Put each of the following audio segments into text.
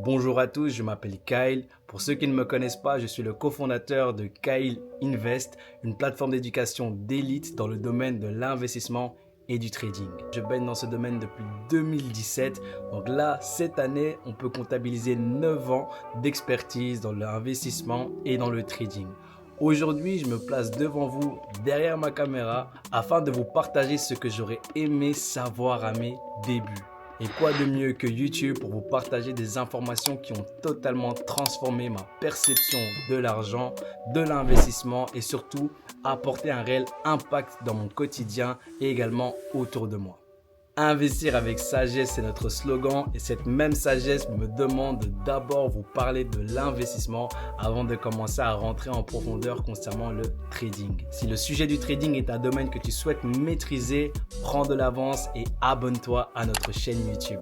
Bonjour à tous, je m'appelle Kyle. Pour ceux qui ne me connaissent pas, je suis le cofondateur de Kyle Invest, une plateforme d'éducation d'élite dans le domaine de l'investissement et du trading. Je baigne dans ce domaine depuis 2017. Donc là, cette année, on peut comptabiliser 9 ans d'expertise dans l'investissement et dans le trading. Aujourd'hui, je me place devant vous, derrière ma caméra, afin de vous partager ce que j'aurais aimé savoir à mes débuts. Et quoi de mieux que YouTube pour vous partager des informations qui ont totalement transformé ma perception de l'argent, de l'investissement et surtout apporter un réel impact dans mon quotidien et également autour de moi. Investir avec sagesse, c'est notre slogan et cette même sagesse me demande de d'abord vous parler de l'investissement avant de commencer à rentrer en profondeur concernant le trading. Si le sujet du trading est un domaine que tu souhaites maîtriser, prends de l'avance et abonne-toi à notre chaîne YouTube.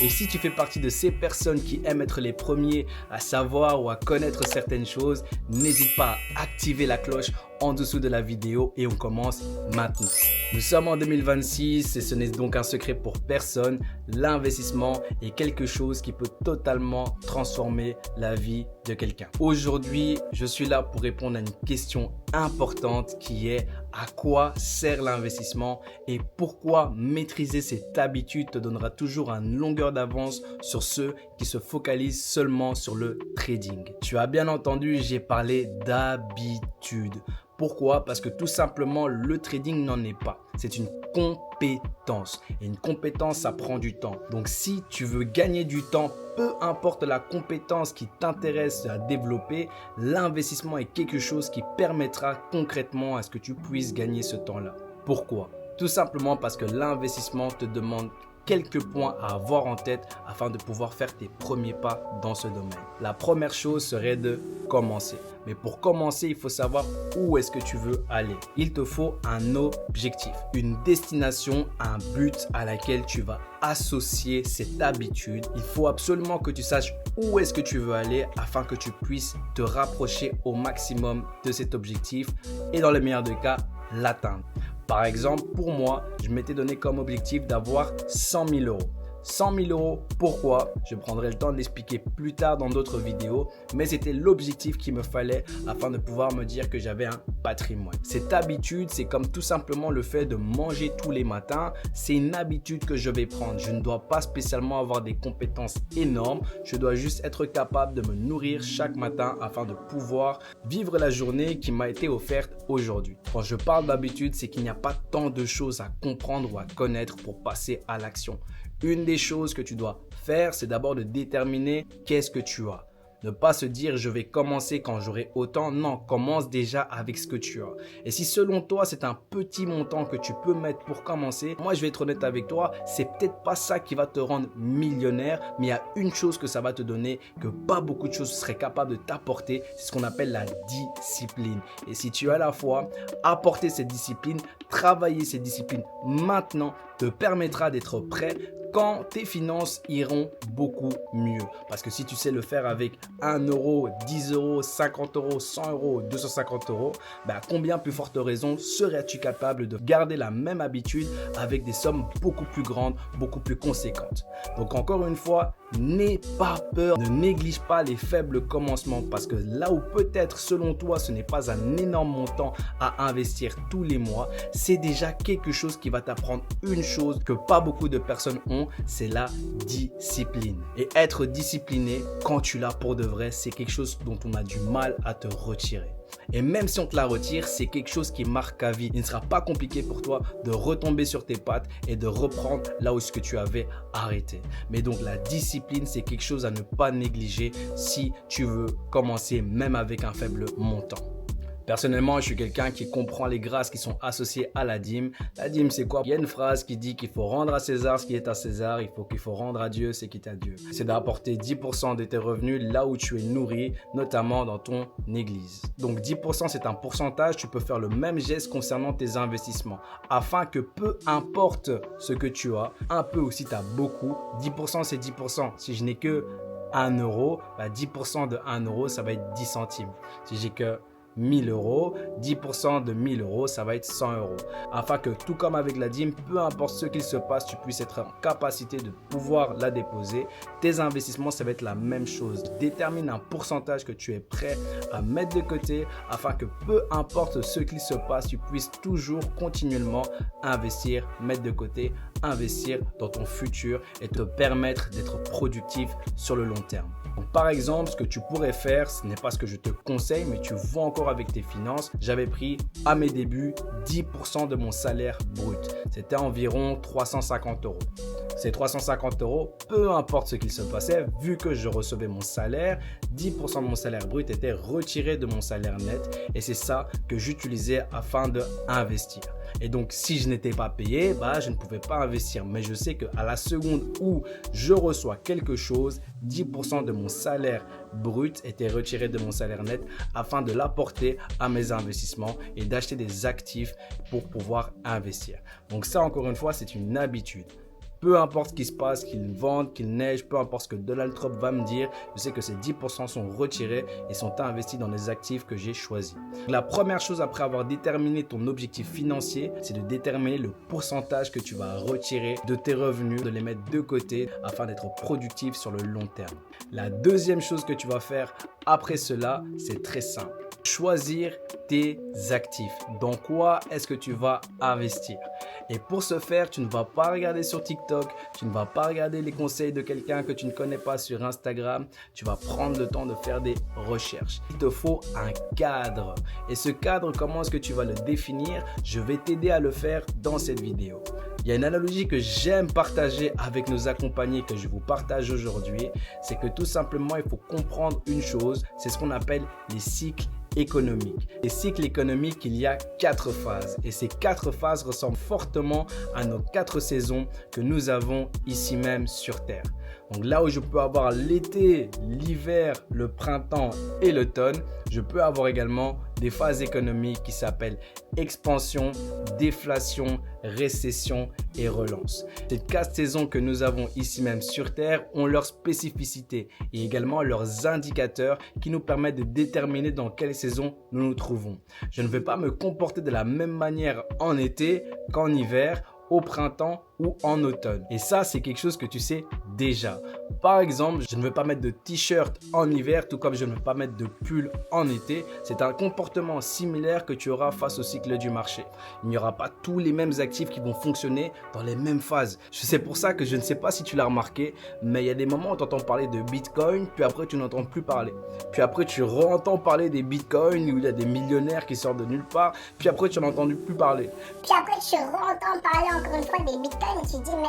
Et si tu fais partie de ces personnes qui aiment être les premiers à savoir ou à connaître certaines choses, n'hésite pas à activer la cloche en dessous de la vidéo et on commence maintenant. Nous sommes en 2026 et ce n'est donc un secret pour personne, l'investissement est quelque chose qui peut totalement transformer la vie de quelqu'un. Aujourd'hui, je suis là pour répondre à une question importante qui est à quoi sert l'investissement et pourquoi maîtriser cette habitude te donnera toujours une longueur d'avance sur ceux qui se focalisent seulement sur le trading. Tu as bien entendu, j'ai parlé d'habitude. Pourquoi? Parce que tout simplement, le trading n'en est pas. C'est une compétence. Et une compétence, ça prend du temps. Donc, si tu veux gagner du temps, peu importe la compétence qui t'intéresse à développer, l'investissement est quelque chose qui permettra concrètement à ce que tu puisses gagner ce temps-là. Pourquoi? Tout simplement parce que l'investissement te demande quelques points à avoir en tête afin de pouvoir faire tes premiers pas dans ce domaine. La première chose serait de commencer. Mais pour commencer, il faut savoir où est-ce que tu veux aller. Il te faut un objectif, une destination, un but à laquelle tu vas associer cette habitude. Il faut absolument que tu saches où est-ce que tu veux aller afin que tu puisses te rapprocher au maximum de cet objectif et dans le meilleur des cas, l'atteindre. Par exemple, pour moi, je m'étais donné comme objectif d'avoir 100 000 euros. 100 000 euros, pourquoi? Je prendrai le temps de l'expliquer plus tard dans d'autres vidéos, mais c'était l'objectif qu'il me fallait afin de pouvoir me dire que j'avais un patrimoine. Cette habitude, c'est comme tout simplement le fait de manger tous les matins. C'est une habitude que je vais prendre. Je ne dois pas spécialement avoir des compétences énormes. Je dois juste être capable de me nourrir chaque matin afin de pouvoir vivre la journée qui m'a été offerte aujourd'hui. Quand je parle d'habitude, c'est qu'il n'y a pas tant de choses à comprendre ou à connaître pour passer à l'action. Une des choses que tu dois faire, c'est d'abord de déterminer qu'est-ce que tu as. Ne pas se dire je vais commencer quand j'aurai autant. Non, commence déjà avec ce que tu as. Et si selon toi, c'est un petit montant que tu peux mettre pour commencer, moi je vais être honnête avec toi, c'est peut-être pas ça qui va te rendre millionnaire, mais il y a une chose que ça va te donner que pas beaucoup de choses seraient capables de t'apporter, c'est ce qu'on appelle la discipline. Et si tu as à la fois apporter cette discipline, travailler cette discipline maintenant te permettra d'être prêt quand tes finances iront beaucoup mieux. Parce que si tu sais le faire avec 1 euro, 10 euros, 50 euros, 100 euros, 250 euros, combien plus forte raison serais-tu capable de garder la même habitude avec des sommes beaucoup plus grandes, beaucoup plus conséquentes. Donc encore une fois, n'aie pas peur, ne néglige pas les faibles commencements parce que là où peut-être selon toi ce n'est pas un énorme montant à investir tous les mois, c'est déjà quelque chose qui va t'apprendre une chose que pas beaucoup de personnes ont, c'est la discipline. Et être discipliné quand tu l'as pour de vrai, c'est quelque chose dont on a du mal à te retirer. Et même si on te la retire, c'est quelque chose qui marque à vie. Il ne sera pas compliqué pour toi de retomber sur tes pattes et de reprendre là où ce que tu avais arrêté. Mais donc la discipline, c'est quelque chose à ne pas négliger si tu veux commencer même avec un faible montant. Personnellement, je suis quelqu'un qui comprend les grâces qui sont associées à la dîme. La dîme, c'est quoi? Il y a une phrase qui dit qu'il faut rendre à César ce qui est à César, qu'il faut rendre à Dieu ce qui est à Dieu. C'est d'apporter 10% de tes revenus là où tu es nourri, notamment dans ton église. Donc 10%, c'est un pourcentage. Tu peux faire le même geste concernant tes investissements afin que peu importe ce que tu as, un peu ou si tu as beaucoup, 10% c'est 10%. Si je n'ai que 1 euro, 10% de 1 euro, ça va être 10 centimes. Si j'ai que 1000 euros, 10% de 1000 euros, ça va être 100 euros. Afin que tout comme avec la dîme, peu importe ce qu'il se passe, tu puisses être en capacité de pouvoir la déposer. Tes investissements, ça va être la même chose. Détermine un pourcentage que tu es prêt à mettre de côté afin que peu importe ce qu'il se passe, tu puisses toujours continuellement investir, mettre de côté, investir dans ton futur et te permettre d'être productif sur le long terme. Donc, par exemple, ce que tu pourrais faire, ce n'est pas ce que je te conseille, mais tu vois encore avec tes finances, j'avais pris à mes débuts 10% de mon salaire brut. C'était environ 350 euros. Ces 350 euros, peu importe ce qu'il se passait, vu que je recevais mon salaire, 10% de mon salaire brut était retiré de mon salaire net et c'est ça que j'utilisais afin d'investir. Et donc, si je n'étais pas payé, je ne pouvais pas investir. Mais je sais qu'à la seconde où je reçois quelque chose, 10% de mon salaire brut était retiré de mon salaire net afin de l'apporter à mes investissements et d'acheter des actifs pour pouvoir investir. Donc ça, encore une fois, c'est une habitude. Peu importe ce qui se passe, qu'il vente, qu'il neige, peu importe ce que Donald Trump va me dire, je sais que ces 10% sont retirés et sont investis dans les actifs que j'ai choisis. La première chose après avoir déterminé ton objectif financier, c'est de déterminer le pourcentage que tu vas retirer de tes revenus, de les mettre de côté afin d'être productif sur le long terme. La deuxième chose que tu vas faire après cela, c'est très simple. Choisir tes actifs. Dans quoi est-ce que tu vas investir? Et pour ce faire, tu ne vas pas regarder sur TikTok, tu ne vas pas regarder les conseils de quelqu'un que tu ne connais pas sur Instagram. Tu vas prendre le temps de faire des recherches. Il te faut un cadre. Et ce cadre, comment est-ce que tu vas le définir? Je vais t'aider à le faire dans cette vidéo. Il y a une analogie que j'aime partager avec nos accompagnés que je vous partage aujourd'hui. C'est que tout simplement, il faut comprendre une chose. C'est ce qu'on appelle les cycles économiques. Les cycles économiques, il y a 4 phases et ces 4 phases ressemblent fortement à nos 4 saisons que nous avons ici même sur Terre. Donc là où je peux avoir l'été, l'hiver, le printemps et l'automne, je peux avoir également des phases économiques qui s'appellent expansion, déflation, récession et relance. Ces 4 saisons que nous avons ici même sur Terre ont leurs spécificités et également leurs indicateurs qui nous permettent de déterminer dans quelle saison nous nous trouvons. Je ne vais pas me comporter de la même manière en été qu'en hiver, au printemps ou en automne. Et ça, c'est quelque chose que tu sais déjà. Par exemple, je ne vais pas mettre de t-shirt en hiver, tout comme je ne vais pas mettre de pull en été. C'est un comportement similaire que tu auras face au cycle du marché. Il n'y aura pas tous les mêmes actifs qui vont fonctionner dans les mêmes phases. C'est pour ça que je ne sais pas si tu l'as remarqué, mais il y a des moments où tu entends parler de Bitcoin, puis après tu n'entends plus parler. Puis après tu re-entends parler des Bitcoins où il y a des millionnaires qui sortent de nulle part, puis après tu n'en entends plus parler. Puis après tu re-entends parler encore une fois des Bitcoins et tu te dis mais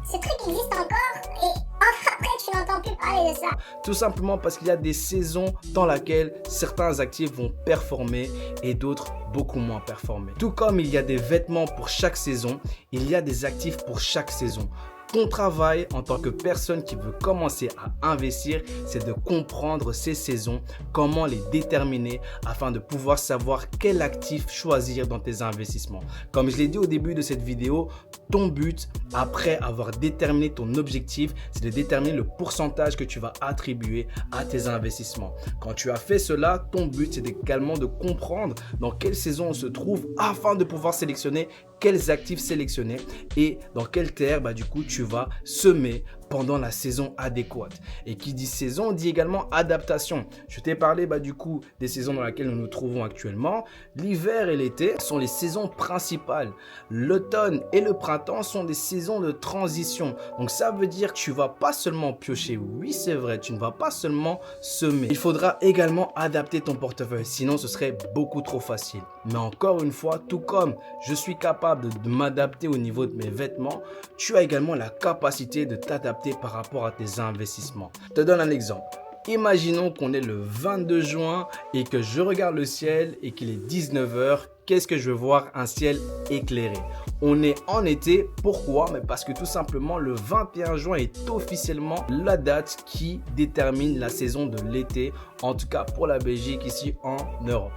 ce truc existe encore et après tu n'entends plus parler de ça. Tout simplement parce qu'il y a des saisons dans lesquelles certains actifs vont performer et d'autres beaucoup moins performer. Tout comme il y a des vêtements pour chaque saison, il y a des actifs pour chaque saison. Ton travail en tant que personne qui veut commencer à investir, c'est de comprendre ces saisons, comment les déterminer afin de pouvoir savoir quel actif choisir dans tes investissements. Comme je l'ai dit au début de cette vidéo, ton but, après avoir déterminé ton objectif, c'est de déterminer le pourcentage que tu vas attribuer à tes investissements. Quand tu as fait cela, ton but, c'est également de comprendre dans quelle saison on se trouve afin de pouvoir sélectionner quels actifs sélectionner et dans quelle terre du coup tu vas semer pendant la saison adéquate. Et qui dit saison dit également adaptation. Je t'ai parlé du coup des saisons dans lesquelles nous nous trouvons actuellement. L'hiver et l'été sont les saisons principales. L'automne et le printemps sont des saisons de transition. Donc ça veut dire que tu vas pas seulement piocher. Oui, c'est vrai, tu ne vas pas seulement semer. Il faudra également adapter ton portefeuille, sinon ce serait beaucoup trop facile. Mais encore une fois, tout comme je suis capable de m'adapter au niveau de mes vêtements, tu as également la capacité de t'adapter par rapport à tes investissements. Je te donne un exemple. Imaginons qu'on est le 22 juin et que je regarde le ciel et qu'il est 19 h. Qu'est-ce que je veux voir? Un ciel éclairé. On est en été. Pourquoi? Mais parce que tout simplement, le 21 juin est officiellement la date qui détermine la saison de l'été, en tout cas pour la Belgique ici en Europe.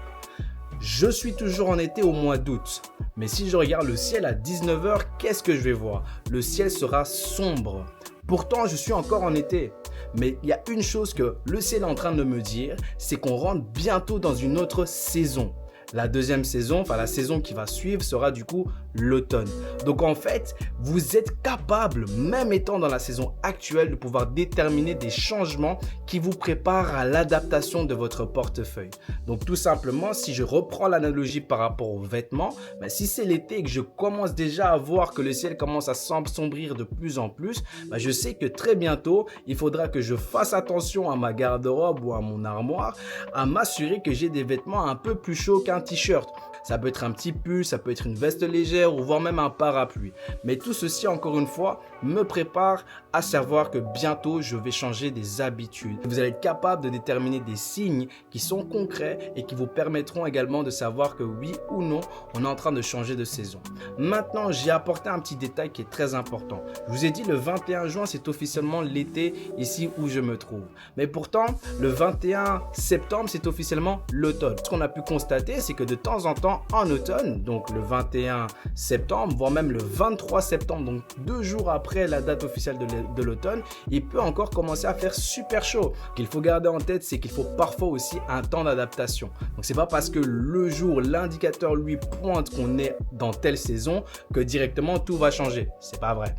Je suis toujours en été au mois d'août. Mais si je regarde le ciel à 19 h, qu'est-ce que je vais voir? Le ciel sera sombre. Pourtant, je suis encore en été. Mais il y a une chose que le ciel est en train de me dire, c'est qu'on rentre bientôt dans une autre saison. La deuxième saison, enfin la saison qui va suivre sera du coup l'automne. Donc en fait, vous êtes capable, même étant dans la saison actuelle, de pouvoir déterminer des changements qui vous préparent à l'adaptation de votre portefeuille. Donc tout simplement, si je reprends l'analogie par rapport aux vêtements, si c'est l'été et que je commence déjà à voir que le ciel commence à s'assombrir de plus en plus, je sais que très bientôt, il faudra que je fasse attention à ma garde-robe ou à mon armoire, à m'assurer que j'ai des vêtements un peu plus chauds qu'un t-shirt. Ça peut être un petit pull, ça peut être une veste légère ou voire même un parapluie. Mais tout ceci, encore une fois, me prépare à savoir que bientôt, je vais changer des habitudes. Vous allez être capable de déterminer des signes qui sont concrets et qui vous permettront également de savoir que oui ou non, on est en train de changer de saison. Maintenant, j'ai apporté un petit détail qui est très important. Je vous ai dit, le 21 juin, c'est officiellement l'été ici où je me trouve. Mais pourtant, le 21 septembre, c'est officiellement l'automne. Ce qu'on a pu constater, c'est que de temps en temps, en automne, donc le 21 septembre, voire même le 23 septembre, donc 2 jours après la date officielle de l'automne, il peut encore commencer à faire super chaud. Ce qu'il faut garder en tête, c'est qu'il faut parfois aussi un temps d'adaptation. Donc c'est pas parce que le jour, l'indicateur lui pointe qu'on est dans telle saison que directement tout va changer. C'est pas vrai.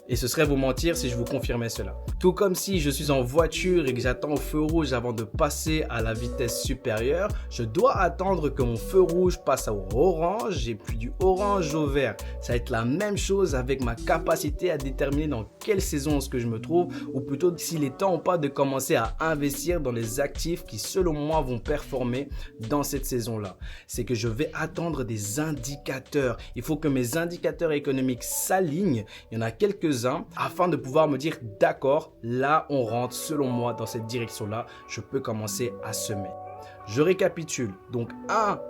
Et ce serait vous mentir si je vous confirmais cela. Tout comme si je suis en voiture et que j'attends au feu rouge avant de passer à la vitesse supérieure, je dois attendre que mon feu rouge passe au orange et puis du orange au vert. Ça va être la même chose avec ma capacité à déterminer dans quelle saison est-ce que je me trouve, ou plutôt s'il est temps ou pas de commencer à investir dans les actifs qui selon moi vont performer dans cette saison-là. C'est que je vais attendre des indicateurs. Il faut que mes indicateurs économiques s'alignent. Il y en a quelques-uns afin de pouvoir me dire d'accord, là on rentre selon moi dans cette direction-là, je peux commencer à semer. Je récapitule. Donc,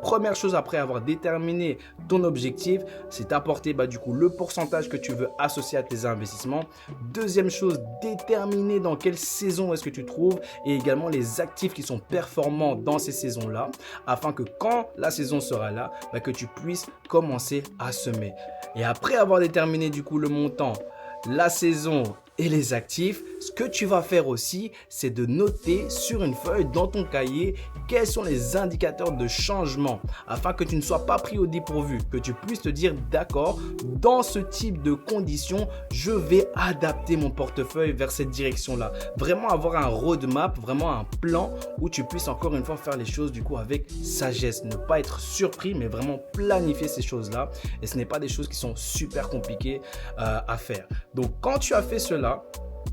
première chose après avoir déterminé ton objectif, c'est apporter du coup le pourcentage que tu veux associer à tes investissements. Deuxième chose, déterminer dans quelle saison est-ce que tu te trouves et également les actifs qui sont performants dans ces saisons-là afin que quand la saison sera là, que tu puisses commencer à semer. Et après avoir déterminé du coup le montant, la saison et les actifs, ce que tu vas faire aussi, c'est de noter sur une feuille dans ton cahier quels sont les indicateurs de changement afin que tu ne sois pas pris au dépourvu, que tu puisses te dire d'accord, dans ce type de conditions, je vais adapter mon portefeuille vers cette direction-là. Vraiment avoir un roadmap, vraiment un plan où tu puisses encore une fois faire les choses du coup avec sagesse. Ne pas être surpris, mais vraiment planifier ces choses-là. Et ce n'est pas des choses qui sont super compliquées à faire. Donc quand tu as fait cela,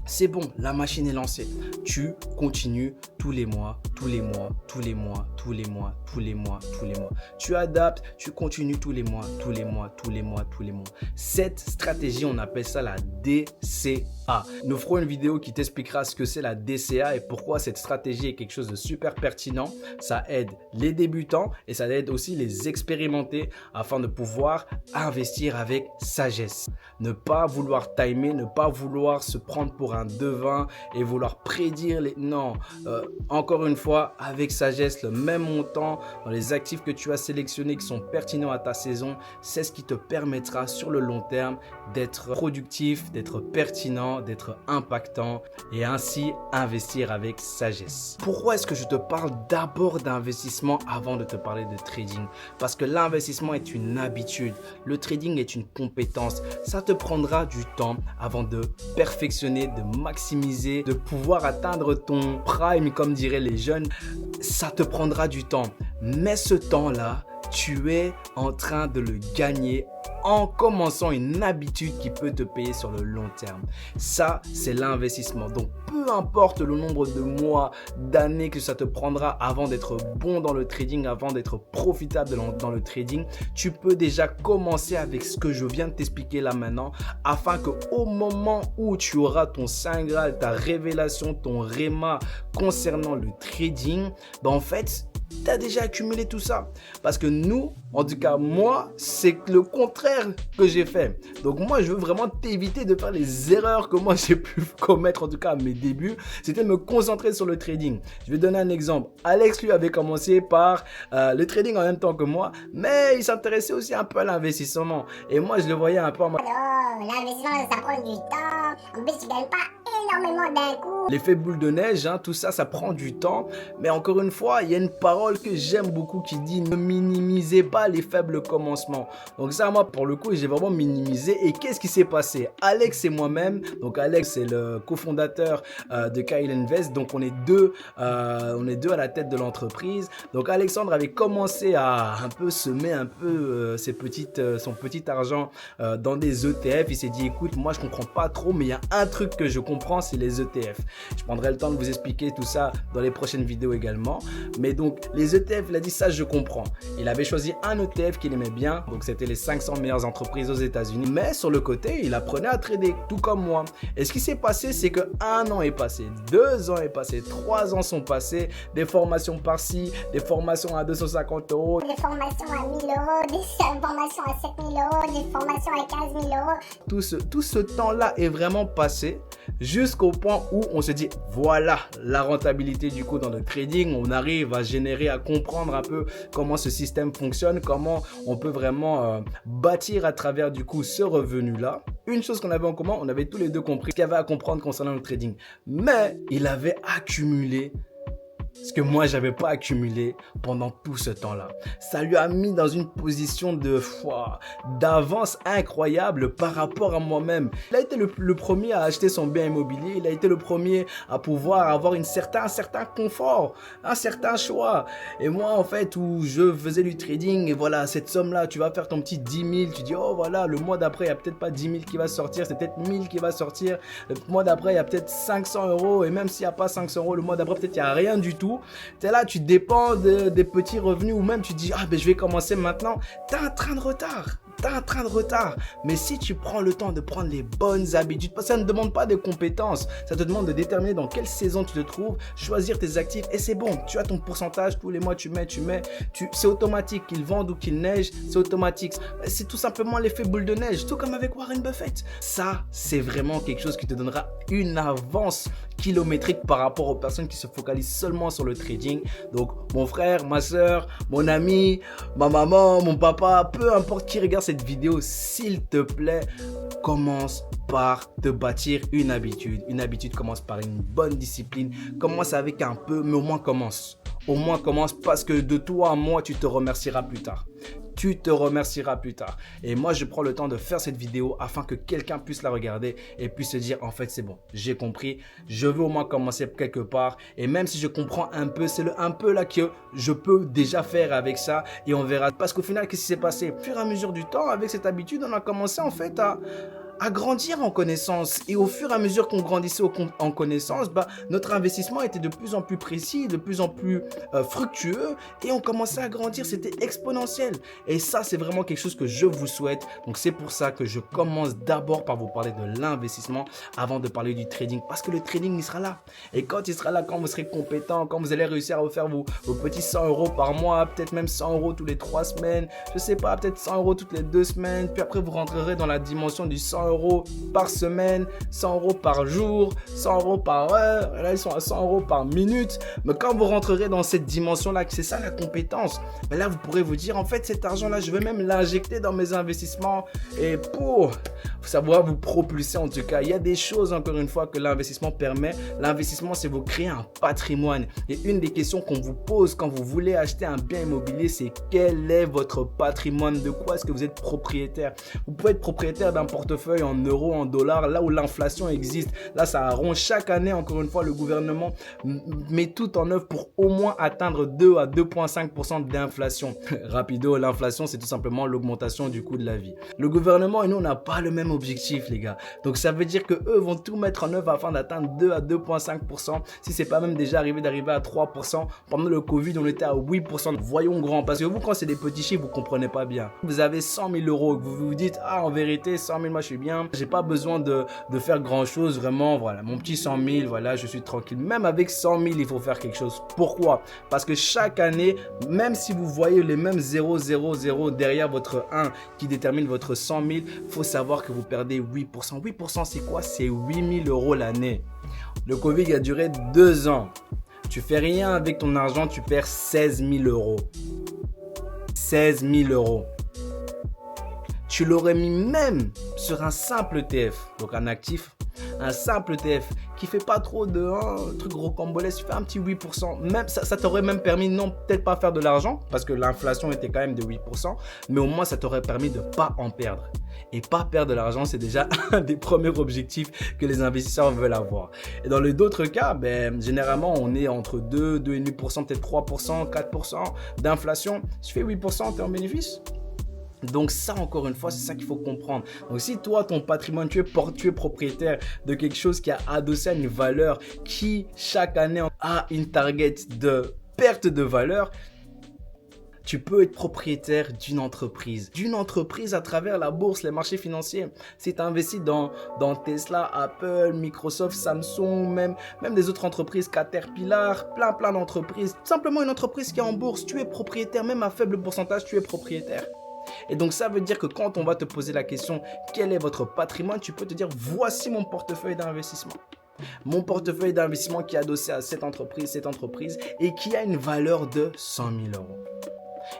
c'est bon, la machine est lancée. Tu continues tous les mois, tous les mois, tous les mois, tous les mois, tous les mois, tous les mois. Tu adaptes, tu continues tous les mois, tous les mois, tous les mois, tous les mois. Cette stratégie, on appelle ça la DCA. Nous ferons une vidéo qui t'expliquera ce que c'est la DCA et pourquoi cette stratégie est quelque chose de super pertinent. Ça aide les débutants et ça aide aussi les expérimentés afin de pouvoir investir avec sagesse. Ne pas vouloir timer, ne pas vouloir se prendre pour un devin et vouloir prédire les... Non, encore une fois, avec sagesse, le même montant dans les actifs que tu as sélectionnés qui sont pertinents à ta saison, c'est ce qui te permettra sur le long terme d'être productif, d'être pertinent, d'être impactant et ainsi investir avec sagesse. Pourquoi est-ce que je te parle d'abord d'investissement avant de te parler de trading? Parce que l'investissement est une habitude, le trading est une compétence. Ça te prendra du temps avant de perfectionner, de maximiser, de pouvoir atteindre ton prime comme diraient les jeunes. Ça te prendra du temps, mais ce temps-là, tu es en train de le gagner en commençant une habitude qui peut te payer sur le long terme. Ça, c'est l'investissement. Donc, peu importe le nombre de mois, d'années que ça te prendra avant d'être bon dans le trading, avant d'être profitable dans le trading, tu peux déjà commencer avec ce que je viens de t'expliquer là maintenant afin qu'au moment où tu auras ton Saint Graal, ta révélation, ton réma concernant le trading, en fait, Tu as déjà accumulé tout ça. Parce que nous, en tout cas moi, c'est le contraire que j'ai fait. Donc moi, je veux vraiment t'éviter de faire les erreurs que moi j'ai pu commettre, en tout cas à mes débuts. C'était me concentrer sur le trading. Je vais donner un exemple. Alex, lui, avait commencé par le trading en même temps que moi, mais il s'intéressait aussi un peu à l'investissement. Et moi, je le voyais un peu en mode... Oh, l'investissement, ça prend du temps. En plus, tu gagnes pas énormément d'un coup. L'effet boule de neige, hein, tout ça, ça prend du temps. Mais encore une fois, il y a une parole que j'aime beaucoup qui dit ne minimisez pas les faibles commencements. Donc ça, moi, pour le coup, j'ai vraiment minimisé. Et qu'est-ce qui s'est passé? Alex et moi-même, donc Alex, c'est le cofondateur de Kyle Invest. Donc on est deux à la tête de l'entreprise. Donc Alexandre avait commencé à un peu semer un peu son petit argent dans des ETF. Il s'est dit, écoute, moi, je comprends pas trop, mais il y a un truc que je comprends, c'est les ETF. Je prendrai le temps de vous expliquer tout ça dans les prochaines vidéos également. Mais donc, les ETF, il a dit ça, je comprends. Il avait choisi un ETF qu'il aimait bien. Donc, c'était les 500 meilleures entreprises aux États-Unis. Mais sur le côté, il apprenait à trader, tout comme moi. Et ce qui s'est passé, c'est que 1 an est passé, 2 ans est passé, 3 ans sont passés, des formations par-ci, des formations à 250 euros. Des formations à 1000 euros, des formations à 7000 euros, des formations à 15 000 euros. Tout ce temps-là est vraiment passé jusqu'au point où on se dit voilà la rentabilité du coup dans le trading. On arrive à générer, à comprendre un peu comment ce système fonctionne, comment on peut vraiment bâtir à travers du coup ce revenu-là. Une chose qu'on avait en commun, on avait tous les deux compris ce qu'il y avait à comprendre concernant le trading. Mais il avait accumulé ce que moi j'avais pas accumulé pendant tout ce temps-là. Ça lui a mis dans une position d'avance incroyable par rapport à moi-même. Il a été le premier à acheter son bien immobilier, il a été le premier à pouvoir avoir un certain confort, un certain choix. Et moi en fait où je faisais du trading et voilà cette somme-là, tu vas faire ton petit 10 000, tu dis oh voilà le mois d'après il y a peut-être pas 10 000 qui va sortir, c'est peut-être 1000 qui va sortir. Le mois d'après il y a peut-être 500 euros et même s'il n'y a pas 500 euros, le mois d'après peut-être il n'y a rien du tout. Tu es là, tu dépends des petits revenus ou même tu dis ah ben je vais commencer maintenant. Tu as un train de retard. Mais si tu prends le temps de prendre les bonnes habitudes, parce que ça ne demande pas de compétences, ça te demande de déterminer dans quelle saison tu te trouves, choisir tes actifs et c'est bon. Tu as ton pourcentage, tous les mois tu mets, c'est automatique, qu'ils vendent ou qu'il neige, c'est automatique. C'est tout simplement l'effet boule de neige, tout comme avec Warren Buffett. Ça, c'est vraiment quelque chose qui te donnera une avance kilométrique par rapport aux personnes qui se focalisent seulement sur le trading. Donc mon frère, ma soeur, mon ami, ma maman, mon papa, peu importe qui regarde cette vidéo, s'il te plaît, commence par te bâtir une habitude. Une habitude commence par une bonne discipline. Commence avec un peu, mais au moins commence. Au moins commence parce que de toi à moi, tu te remercieras plus tard. Tu te remercieras plus tard. Et moi, je prends le temps de faire cette vidéo afin que quelqu'un puisse la regarder et puisse se dire, en fait, c'est bon, j'ai compris. Je veux au moins commencer quelque part. Et même si je comprends un peu, c'est le un peu là que je peux déjà faire avec ça. Et on verra. Parce qu'au final, qu'est-ce qui s'est passé? Au fur et à mesure du temps, avec cette habitude, on a commencé en fait à grandir en connaissance. Et au fur et à mesure qu'on grandissait en connaissance, notre investissement était de plus en plus précis, de plus en plus fructueux et on commençait à grandir, c'était exponentiel. Et ça, c'est vraiment quelque chose que je vous souhaite. Donc c'est pour ça que je commence d'abord par vous parler de l'investissement avant de parler du trading. Parce que le trading, il sera là. Et quand il sera là, quand vous serez compétent, quand vous allez réussir à vous faire vos petits 100 euros par mois, peut-être même 100 euros tous les 3 semaines, je sais pas, peut-être 100 euros toutes les 2 semaines, puis après vous rentrerez dans la dimension du 100 euros par semaine, 100 euros par jour, 100 euros par heure, et là ils sont à 100 euros par minute. Mais quand vous rentrerez dans cette dimension-là, que c'est ça la compétence, mais là vous pourrez vous dire en fait cet argent-là, je vais même l'injecter dans mes investissements et pour savoir vous propulser en tout cas. Il y a des choses encore une fois que l'investissement permet. L'investissement, c'est vous créer un patrimoine. Et une des questions qu'on vous pose quand vous voulez acheter un bien immobilier, c'est quel est votre patrimoine? De quoi est-ce que vous êtes propriétaire? Vous pouvez être propriétaire d'un portefeuille en euros, en dollars, là où l'inflation existe. Là, ça arronge chaque année. Encore une fois, le gouvernement met tout en œuvre pour au moins atteindre 2 à 2,5% d'inflation. Rapido, l'inflation, c'est tout simplement l'augmentation du coût de la vie. Le gouvernement et nous, on n'a pas le même objectif, les gars. Donc, ça veut dire que eux vont tout mettre en œuvre afin d'atteindre 2 à 2,5%. Si c'est pas même déjà d'arriver à 3%. Pendant le Covid, on était à 8%. Voyons grand. Parce que vous, quand c'est des petits chiffres, vous comprenez pas bien. Vous avez 100 000 euros. Vous vous dites, ah, en vérité, 100 000, moi, je suis bien. J'ai pas besoin de faire grand chose, vraiment, voilà, mon petit 100 000, voilà, je suis tranquille. Même avec 100 000, il faut faire quelque chose. Pourquoi? Parce que chaque année, même si vous voyez les mêmes 0, 0, 0 derrière votre 1 qui détermine votre 100 000, il faut savoir que vous perdez 8%. 8%, c'est quoi? C'est 8 000 € l'année. Le Covid a duré 2 ans. Tu fais rien avec ton argent, tu perds 16 000 €. 16 000 €. Tu l'aurais mis même sur un simple ETF, donc un actif, un simple ETF qui fait pas trop de truc rocambolesque, tu fais un petit 8%. Même, ça t'aurait même permis, non, peut-être pas faire de l'argent, parce que l'inflation était quand même de 8%, mais au moins ça t'aurait permis de pas en perdre. Et pas perdre de l'argent, c'est déjà un des premiers objectifs que les investisseurs veulent avoir. Et dans les d'autres cas, généralement, on est entre 2, 2,5%, peut-être 3%, 4% d'inflation. Si tu fais 8%, tu es en bénéfice. Donc ça, encore une fois, c'est ça qu'il faut comprendre. Donc si toi, ton patrimoine, tu es propriétaire de quelque chose qui a adossé à une valeur qui, chaque année, a une target de perte de valeur, tu peux être propriétaire d'une entreprise à travers la bourse, les marchés financiers. Si tu investis dans Tesla, Apple, Microsoft, Samsung, même des autres entreprises, Caterpillar, plein d'entreprises, simplement une entreprise qui est en bourse, tu es propriétaire, même à faible pourcentage, tu es propriétaire. Et donc ça veut dire que quand on va te poser la question quel est votre patrimoine, tu peux te dire voici mon portefeuille d'investissement. Mon portefeuille d'investissement qui est adossé à cette entreprise et qui a une valeur de 100 000 €.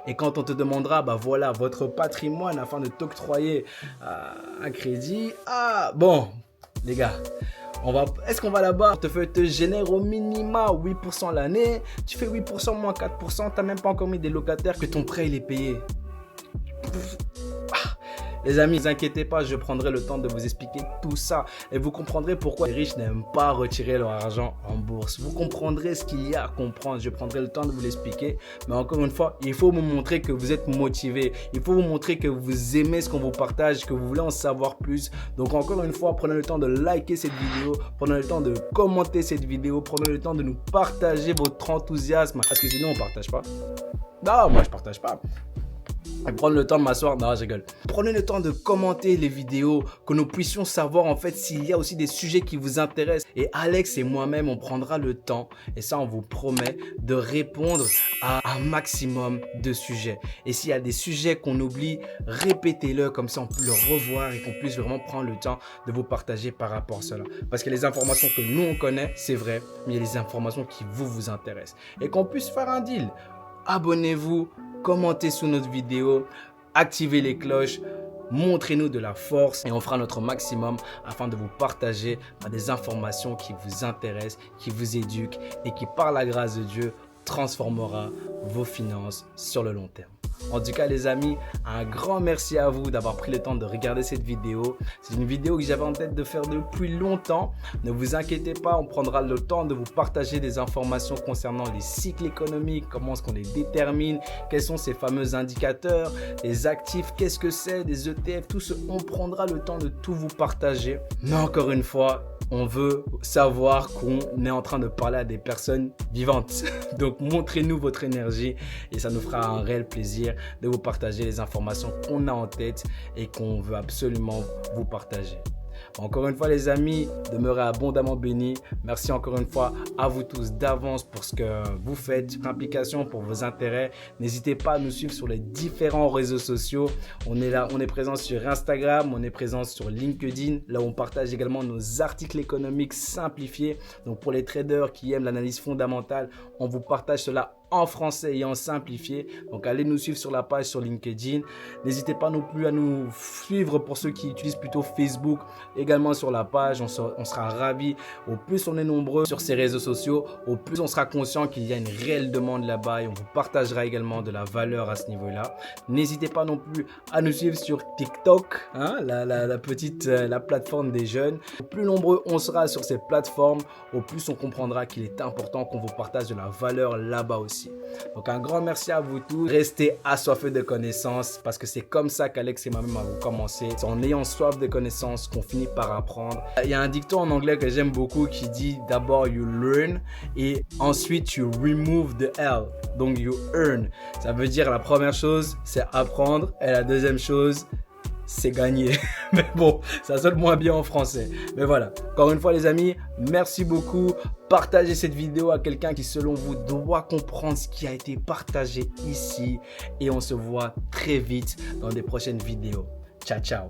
Et quand on te demandera, voilà, votre patrimoine afin de t'octroyer un crédit, bon, les gars, est-ce qu'on va là-bas? Le portefeuille te génère au minima 8% l'année, tu fais 8% moins 4%, tu n'as même pas encore mis des locataires que ton prêt il est payé. Les amis, ne vous inquiétez pas, je prendrai le temps de vous expliquer tout ça et vous comprendrez pourquoi les riches n'aiment pas retirer leur argent en bourse. Vous comprendrez ce qu'il y a à comprendre, je prendrai le temps de vous l'expliquer. Mais encore une fois, il faut vous montrer que vous êtes motivé, il faut vous montrer que vous aimez ce qu'on vous partage, que vous voulez en savoir plus. Donc encore une fois, prenez le temps de liker cette vidéo, prenez le temps de commenter cette vidéo, prenez le temps de nous partager votre enthousiasme parce que sinon on ne partage pas. Non, moi je ne partage pas. Et prendre le temps de m'asseoir, non je rigole. Prenez le temps de commenter les vidéos, que nous puissions savoir en fait s'il y a aussi des sujets qui vous intéressent. Et Alex et moi-même, on prendra le temps, et ça on vous promet, de répondre à un maximum de sujets. Et s'il y a des sujets qu'on oublie, répétez-le, comme ça on peut le revoir et qu'on puisse vraiment prendre le temps de vous partager par rapport à cela. Parce que les informations que nous on connaît, c'est vrai, mais il y a les informations qui vous intéressent. Et qu'on puisse faire un deal. Abonnez-vous, commentez sous notre vidéo, activez les cloches, montrez-nous de la force et on fera notre maximum afin de vous partager des informations qui vous intéressent, qui vous éduquent et qui par la grâce de Dieu transformera vos finances sur le long terme. En tout cas les amis, un grand merci à vous d'avoir pris le temps de regarder cette vidéo. C'est une vidéo que j'avais en tête de faire depuis longtemps. Ne vous inquiétez pas, on prendra le temps de vous partager des informations concernant les cycles économiques, comment est-ce qu'on les détermine, quels sont ces fameux indicateurs, les actifs, qu'est-ce que c'est, des ETF, tout ce, on prendra le temps de tout vous partager. Mais encore une fois, on veut savoir qu'on est en train de parler à des personnes vivantes. Donc, montrez-nous votre énergie et ça nous fera un réel plaisir de vous partager les informations qu'on a en tête et qu'on veut absolument vous partager. Encore une fois les amis, demeurez abondamment bénis. Merci encore une fois à vous tous d'avance pour ce que vous faites, pour l'implication, pour vos intérêts. N'hésitez pas à nous suivre sur les différents réseaux sociaux. On est là, on est présent sur Instagram, on est présent sur LinkedIn. Là où on partage également nos articles économiques simplifiés. Donc pour les traders qui aiment l'analyse fondamentale, on vous partage cela en français et en simplifié. Donc allez nous suivre sur la page sur LinkedIn. N'hésitez pas non plus à nous suivre pour ceux qui utilisent plutôt Facebook. Également sur la page, on sera ravis. Au plus on est nombreux sur ces réseaux sociaux, au plus on sera conscient qu'il y a une réelle demande là-bas et on vous partagera également de la valeur à ce niveau-là. N'hésitez pas non plus à nous suivre sur TikTok, la plateforme des jeunes. Au plus nombreux on sera sur ces plateformes, au plus on comprendra qu'il est important qu'on vous partage de la valeur là-bas aussi. Donc un grand merci à vous tous. Restez assoiffés de connaissances parce que c'est comme ça qu'Alex et moi-même avons commencé. C'est en ayant soif de connaissances qu'on finit par apprendre. Il y a un dicton en anglais que j'aime beaucoup qui dit d'abord you learn et ensuite you remove the L. Donc you earn. Ça veut dire la première chose c'est apprendre et la deuxième chose c'est gagné. Mais bon, ça sonne moins bien en français. Mais voilà, encore une fois les amis, merci beaucoup. Partagez cette vidéo à quelqu'un qui selon vous doit comprendre ce qui a été partagé ici. Et on se voit très vite dans des prochaines vidéos. Ciao, ciao.